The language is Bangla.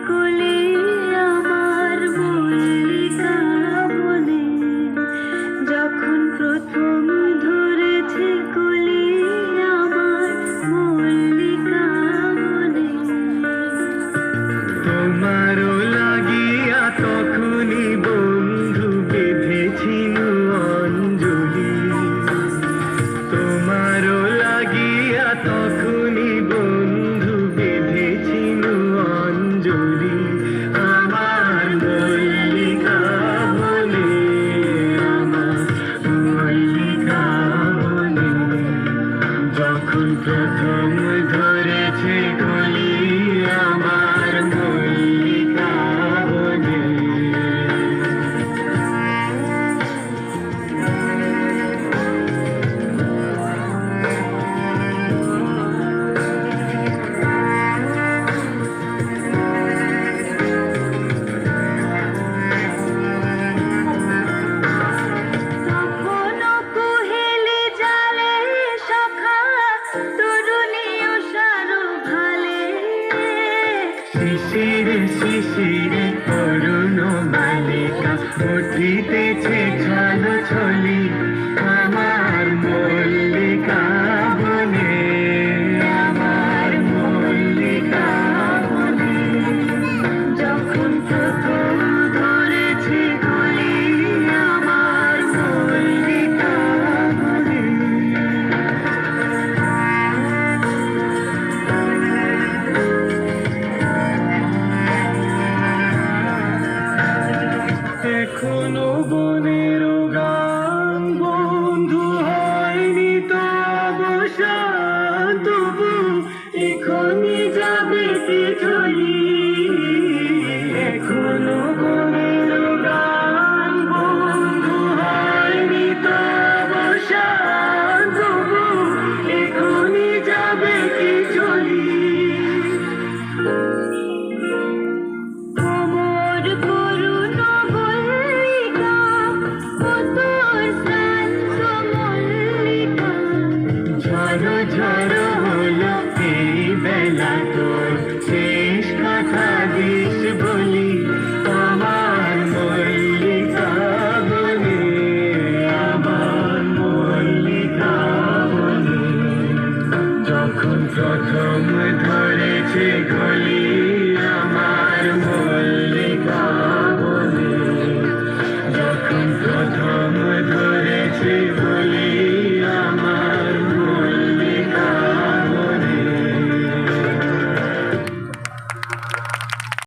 কোলে আমার মল্লিকা বনে, যখন প্রথম ধরেছে কোলে আমার মল্লিকা বনে। তোমারও লাগিয়া তখনই বন্ধু বেঁধেছিল অঞ্জলি, তোমারও লাগিয়া তখনই বন্ধু বেঁধেছিল অঞ্জলি। আমার মল্লিকা বনে, আমার মল্লিকা বনে, যখন প্রথম ধরেছে কলি আমার মল্লিকা বনে। তখনও কুহেলি জালে সখা তরুণী উষার ভালে, শিশিরে শিশিরে তরুণ বালিকা উঠিতেছে ছল ছলি